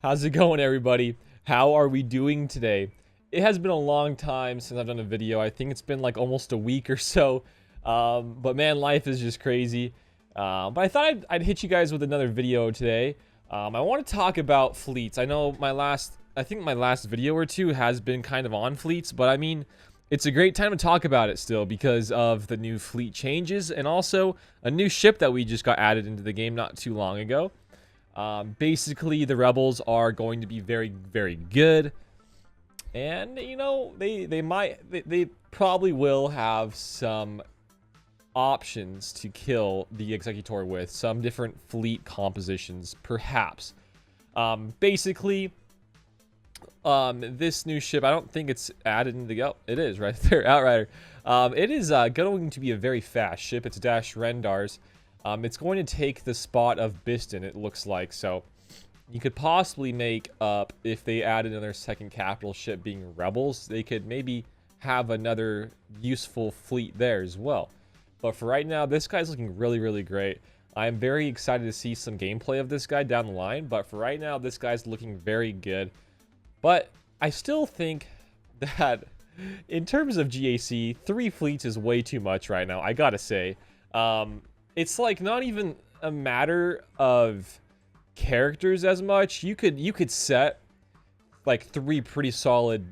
How's it going, everybody? How are we doing today? It has been a long time since I've done a video. I think it's been like almost a week or so. But man, life is just crazy. But I thought I'd hit you guys with another video today. I want to talk about fleets. I know I think my last video or two has been kind of on fleets, but I mean, it's a great time to talk about it still because of the new fleet changes and also a new ship that we just got added into the game not too long ago. Basically, the rebels are going to be very, very good, and you know they probably will have some options to kill the Executor with some different fleet compositions, perhaps. Basically, this new ship, I don't think it's added into the it is right there, Outrider. It is going to be a very fast ship. It's Dash Rendar's. It's going to take the spot of Biston, it looks like. So you could possibly make up, if they added another second capital ship being Rebels, they could maybe have another useful fleet there as well. But for right now, this guy's looking really, really great. I'm very excited to see some gameplay of this guy down the line. But for right now, this guy's looking very good. But I still think that in terms of GAC, 3 fleets is way too much right now, I gotta say. It's like not even a matter of characters as much. You could set like 3 pretty solid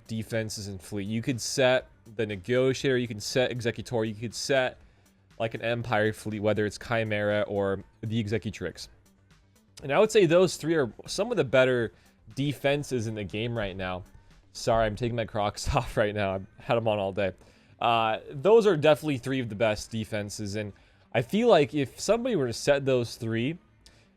defenses in fleet. You could set the Negotiator, you can set Executor, you could set like an Empire fleet, whether it's Chimera or the Executrix. And I would say those 3 are some of the better defenses in the game right now. Sorry, I'm taking my Crocs off right now. I've had them on all day. Those are definitely 3 of the best defenses, and I feel like if somebody were to set those 3,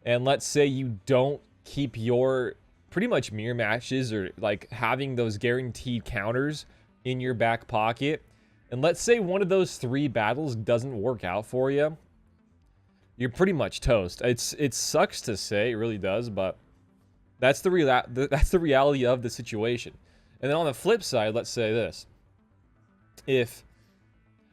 and let's say you don't keep your pretty much mirror matches or like having those guaranteed counters in your back pocket, and let's say one of those 3 battles doesn't work out for you, you're pretty much toast. It sucks to say, it really does, but that's the reality of the situation. And then on the flip side, let's say this.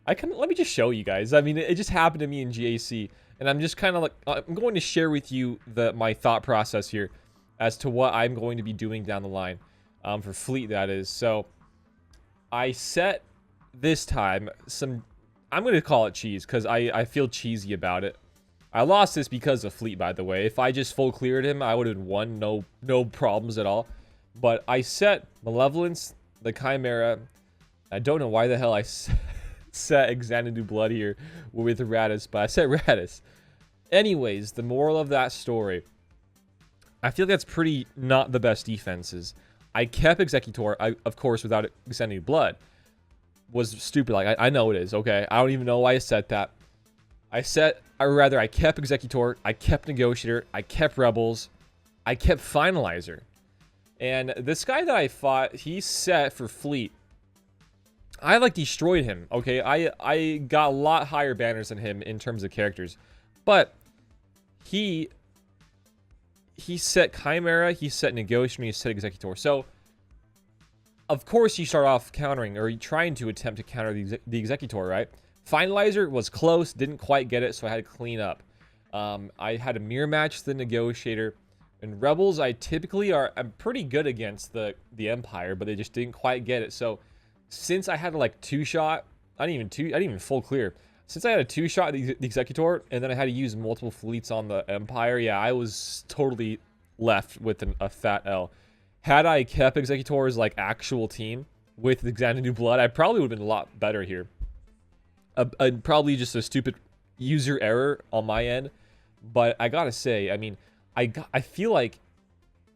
Let me just show you guys. I mean, it just happened to me in GAC, and I'm just kind of like, I'm going to share with you my thought process here as to what I'm going to be doing down the line, for fleet, that is. So I set this time I'm going to call it cheese because I feel cheesy about it. I lost this because of fleet, by the way. If I just full cleared him, I would have won, no problems at all. But I set Malevolence, the Chimera. I don't know why the hell I set Xanadu Blood here with Radis, but I set Radis. Anyways, the moral of that story, I feel that's pretty not the best defenses. I kept Executor, of course, without Xanadu Blood. Was stupid. Like, I know it is, okay? I don't even know why I set that. I kept Executor, I kept Negotiator, I kept Rebels, I kept Finalizer. And this guy that I fought, he set for fleet. I like destroyed him, okay? I got a lot higher banners than him in terms of characters. But he set Chimera, he set Negotiator, he set Executor. So of course you start off countering, or trying to attempt to counter the Executor, right? Finalizer was close, didn't quite get it, so I had to clean up. I had to mirror match the Negotiator. And Rebels, I'm pretty good against the Empire, but they just didn't quite get it. So since I had to like 2-shot, I didn't even full clear. Since I had a 2-shot the Executor, and then I had to use multiple fleets on the Empire, yeah, I was totally left with a fat L. Had I kept Executor's like actual team with the Xanadu Blood, I probably would have been a lot better here. Probably just a stupid user error on my end, but I gotta say, I mean, I feel like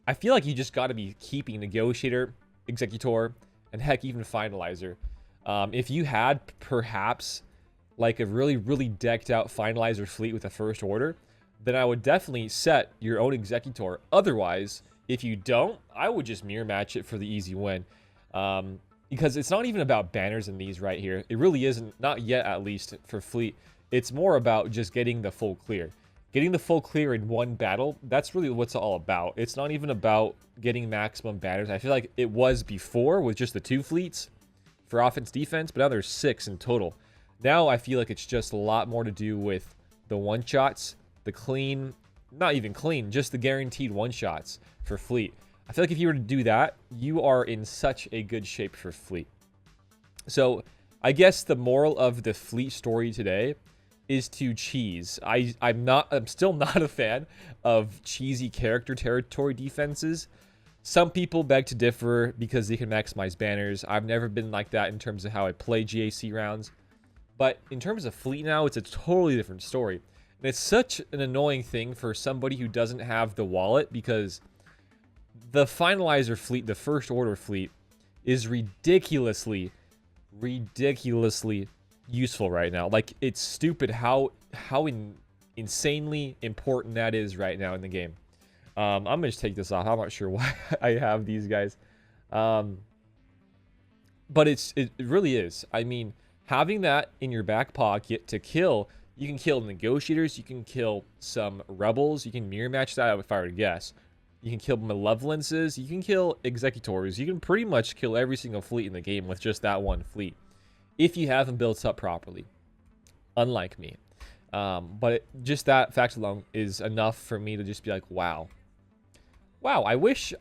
you just gotta be keeping Negotiator, Executor, and heck, even Finalizer. If you had perhaps like a really, really decked out Finalizer fleet with a First Order, then I would definitely set your own Executor. Otherwise, if you don't, I would just mirror match it for the easy win. Because it's not even about banners in these right here. It really isn't, not yet at least, for fleet. It's more about just getting the full clear. Getting the full clear in one battle, that's really what's all about. It's not even about getting maximum banners. I feel like it was before with just the 2 fleets for offense defense, but now there's 6 in total. Now I feel like it's just a lot more to do with the one-shots, the clean not even clean, just the guaranteed one-shots for Fleet. I feel like if you were to do that, you are in such a good shape for Fleet. So I guess the moral of the Fleet story today is to cheese. I'm still not a fan of cheesy character territory defenses. Some people beg to differ because they can maximize banners. I've never been like that in terms of how I play GAC rounds. But in terms of Fleet now, it's a totally different story. And it's such an annoying thing for somebody who doesn't have the wallet, because the Finalizer Fleet, the First Order Fleet, is ridiculously useful right now. Like, it's stupid how insanely important that is right now in the game. I'm gonna just take this off. I'm not sure why I have these guys, but it really is. I mean, having that in your back pocket to kill, you can kill negotiators, you can kill some rebels, you can mirror match that if I were to guess. You can kill malevolences, you can kill executors, you can pretty much kill every single fleet in the game with just that one fleet, if you have them built up properly, unlike me. But just that fact alone is enough for me to just be like, wow, I wish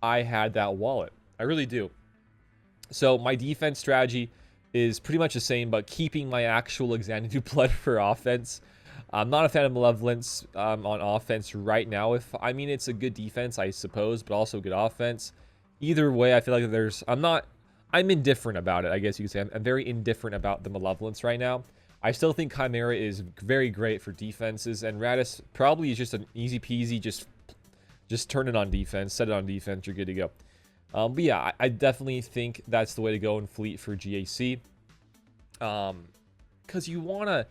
I had that wallet. I really do. So my defense strategy is pretty much the same, but keeping my actual Xanadu blood for offense. I'm not a fan of Malevolence on offense right now. I mean, it's a good defense, I suppose, but also good offense. Either way, I feel like I'm indifferent about it, I guess you could say. I'm very indifferent about the Malevolence right now. I still think Chimera is very great for defenses, and Radis probably is just an easy peasy, just turn it on defense, set it on defense, you're good to go. But yeah, I definitely think that's the way to go in Fleet for GAC. Because you wanna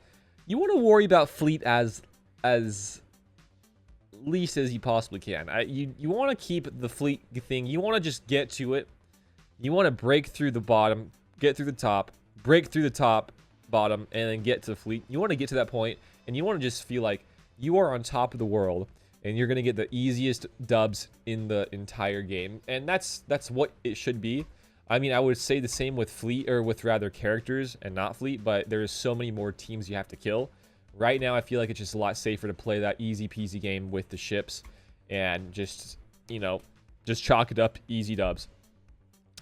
worry about Fleet as least as you possibly can. You want to keep the Fleet thing. You want to just get to it. You want to break through the bottom, get through the top, break through the top, bottom, and then get to Fleet. You want to get to that point, and you want to just feel like you are on top of the world, and you're gonna get the easiest dubs in the entire game. And that's what it should be. I mean, I would say the same with Fleet, or with rather characters and not Fleet, but there's so many more teams you have to kill. Right now, I feel like it's just a lot safer to play that easy peasy game with the ships and just, you know, just chalk it up, easy dubs.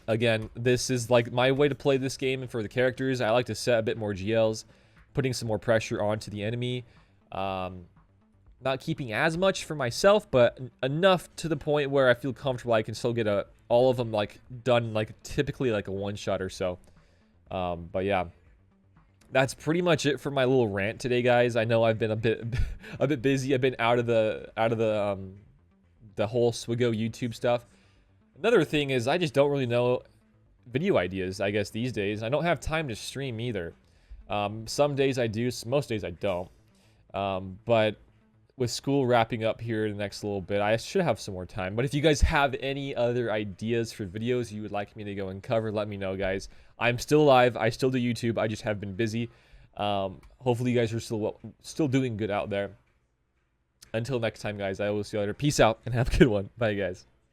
Again, this is like my way to play this game, and for the characters, I like to set a bit more GLs, putting some more pressure onto the enemy. Not keeping as much for myself, but enough to the point where I feel comfortable I can still get all of them like done, like typically like a one shot or so. But yeah, that's pretty much it for my little rant today, guys. I know I've been a bit busy. I've been out of the whole Swiggo YouTube stuff. Another thing is I just don't really know video ideas, I guess, these days. I don't have time to stream either. Some days I do, most days I don't. But with school wrapping up here in the next little bit, I should have some more time. But if you guys have any other ideas for videos you would like me to go and cover, let me know, guys. I'm still alive. I still do YouTube. I just have been busy. Hopefully you guys are still doing good out there. Until next time, guys, I will see you later. Peace out and have a good one. Bye, guys.